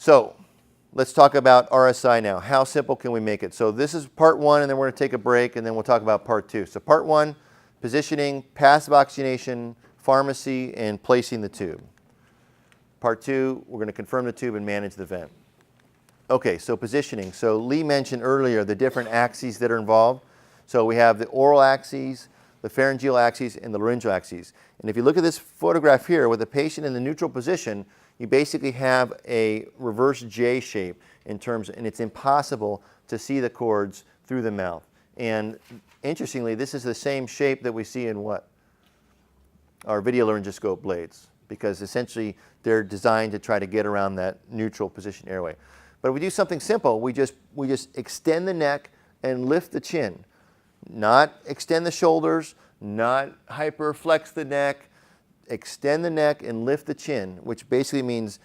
So let's talk about RSI now. How simple can we make it? So this is part one, and then we're going to take a break, and then we'll talk about part two. So part one, positioning, passive oxygenation, pharmacy, and placing the tube. Part two, we're going to confirm the tube and manage the vent. Okay, so positioning. So Lee mentioned earlier the different axes that are involved. So we have the oral axes, the pharyngeal axes, and the laryngeal axes. And if you look at this photograph here with the patient in the neutral position, you basically have a reverse J shape in terms, and it's impossible to see the cords through the mouth. And interestingly, this is the same shape that we see in what? Our video laryngoscope blades, because essentially they're designed to try to get around that neutral position airway. But if we do something simple, we just extend the neck and lift the chin. Not extend the shoulders, not hyperflex the neck. Extend the neck and lift the chin, which basically means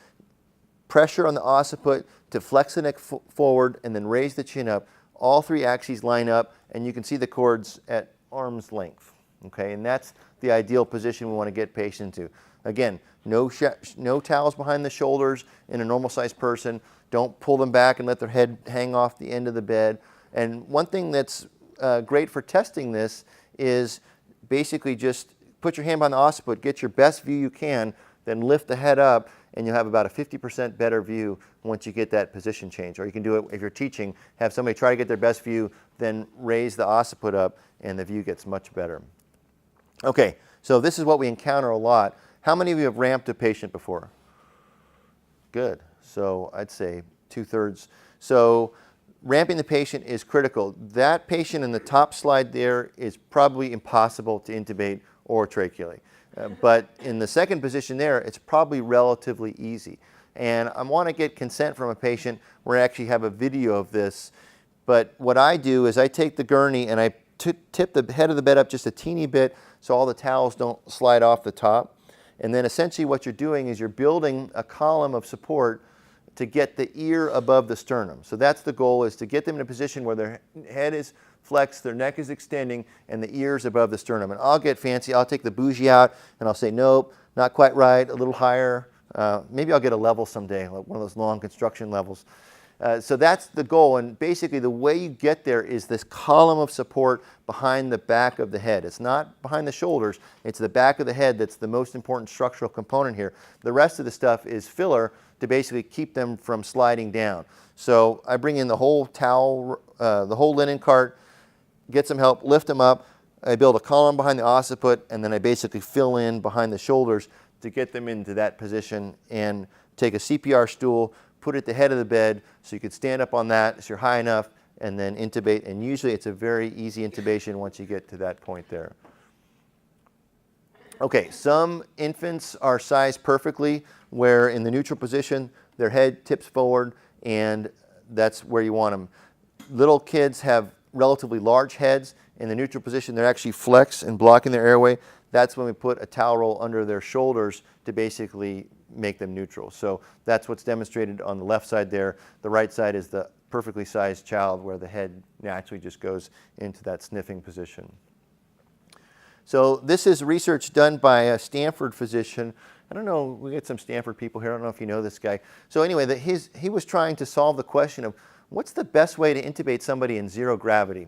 pressure on the occiput to flex the neck forward and then raise the chin up. All three axes line up, and you can see the cords at arm's length. Okay, and that's the ideal position we want to get patients to. Again, no towels behind the shoulders in a normal-sized person. Don't pull them back and let their head hang off the end of the bed. And one thing that's great for testing this is basically just put your hand on the occiput, get your best view you can, then lift the head up, and you'll have about a 50% better view once you get that position change. Or you can do it if you're teaching, have somebody try to get their best view, then raise the occiput up, and the view gets much better. Okay, so this is what we encounter a lot. How many of you have ramped a patient before? Good. So I'd say 2/3. So ramping the patient is critical. That patient in the top slide there is probably impossible to intubate or tracheally. But in the second position there, it's probably relatively easy. And I want to get consent from a patient where I actually have a video of this. But what I do is I take the gurney and I tip the head of the bed up just a teeny bit so all the towels don't slide off the top. And then essentially what you're doing is you're building a column of support to get the ear above the sternum. So that's the goal, is to get them in a position where their head is flexed, their neck is extending, and the ear's above the sternum. And I'll get fancy. I'll take the bougie out, and I'll say, nope, not quite right, a little higher. Maybe I'll get a level someday, like one of those long construction levels. So that's the goal, and basically the way you get there is this column of support behind the back of the head. It's not behind the shoulders, it's the back of the head that's the most important structural component here. The rest of the stuff is filler to basically keep them from sliding down. So I bring in the whole towel, the whole linen cart, get some help, lift them up, I build a column behind the occiput, and then I basically fill in behind the shoulders to get them into that position, and take a CPR stool, put it at the head of the bed so you could stand up on that so you're high enough, and then intubate. And usually it's a very easy intubation once you get to that point there. Okay, some infants are sized perfectly where in the neutral position their head tips forward, and that's where you want them. Little kids have relatively large heads. In the neutral position they're actually flexed and blocking their airway. That's when we put a towel roll under their shoulders to basically make them neutral. So that's what's demonstrated on the left side there. The right side is the perfectly sized child where the head naturally just goes into that sniffing position. So this is research done by a Stanford physician. I don't know, we get some Stanford people here. I don't know if you know this guy. So anyway, he was trying to solve the question of what's the best way to intubate somebody in zero gravity.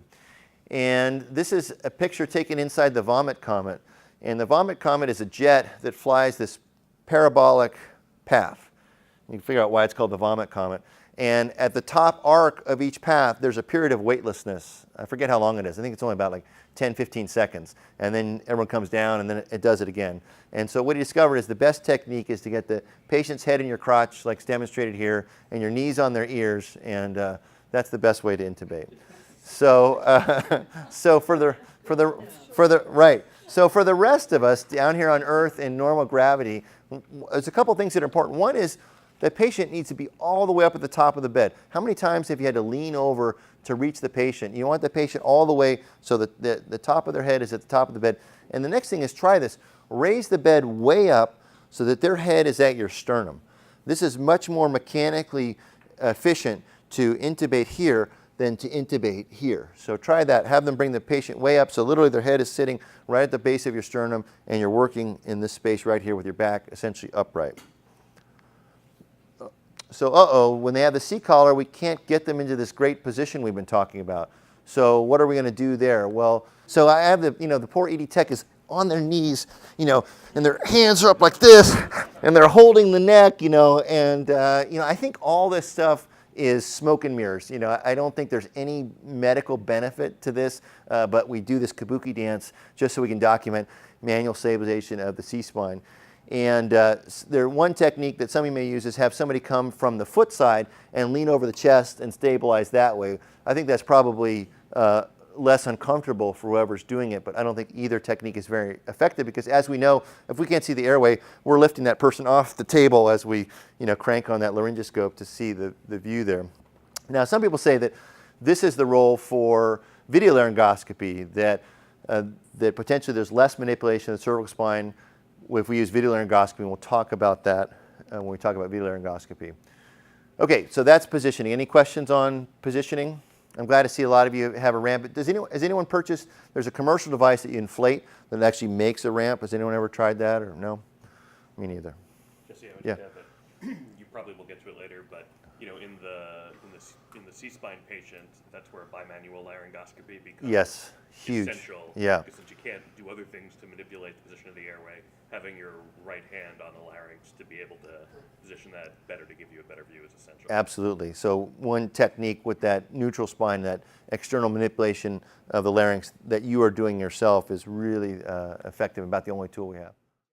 And this is a picture taken inside the Vomit Comet. And the Vomit Comet is a jet that flies this parabolic path. You can figure out why it's called the Vomit Comet. And at the top arc of each path, there's a period of weightlessness. I forget how long it is. I think it's only about like 10, 15 seconds. And then everyone comes down, and then it does it again. And so what he discovered is the best technique is to get the patient's head in your crotch, like demonstrated here, and your knees on their ears, and that's the best way to intubate. So, so for the rest of us down here on Earth in normal gravity, there's a couple things that are important. One is the patient needs to be all the way up at the top of the bed. How many times have you had to lean over to reach the patient? You want the patient all the way so that the top of their head is at the top of the bed. And the next thing is try this. Raise the bed way up so that their head is at your sternum. This is much more mechanically efficient to intubate here than to intubate here. So try that. Have them bring the patient way up so literally their head is sitting right at the base of your sternum, and you're working in this space right here with your back essentially upright. So when they have the C-collar, we can't get them into this great position we've been talking about. So what are we going to do there? Well, so I have the poor ED tech is on their knees, and their hands are up like this, and they're holding the neck, and I think all this stuff is smoke and mirrors. I don't think there's any medical benefit to this, but we do this kabuki dance just so we can document manual stabilization of the C-spine. And one technique that some of you may use is have somebody come from the foot side and lean over the chest and stabilize that way. I think that's probably less uncomfortable for whoever's doing it, but I don't think either technique is very effective because, as we know, if we can't see the airway, we're lifting that person off the table as we crank on that laryngoscope to see the view there. Now, some people say that this is the role for video laryngoscopy, that potentially there's less manipulation of the cervical spine if we use video laryngoscopy, and we'll talk about that when we talk about video laryngoscopy. Okay, so that's positioning. Any questions on positioning? I'm glad to see a lot of you have a ramp. Has anyone purchased, there's a commercial device that you inflate that actually makes a ramp. Has anyone ever tried that, or no? Me neither. Just you probably will get to it later, but in the C-spine patient, that's where bimanual laryngoscopy becomes huge. Essential. Yeah. Because since you can't do other things to manipulate the position of the airway, having your right hand on the larynx to be able to position that better to give you a better view is essential. Absolutely. So one technique with that neutral spine, that external manipulation of the larynx that you are doing yourself, is really effective, about the only tool we have.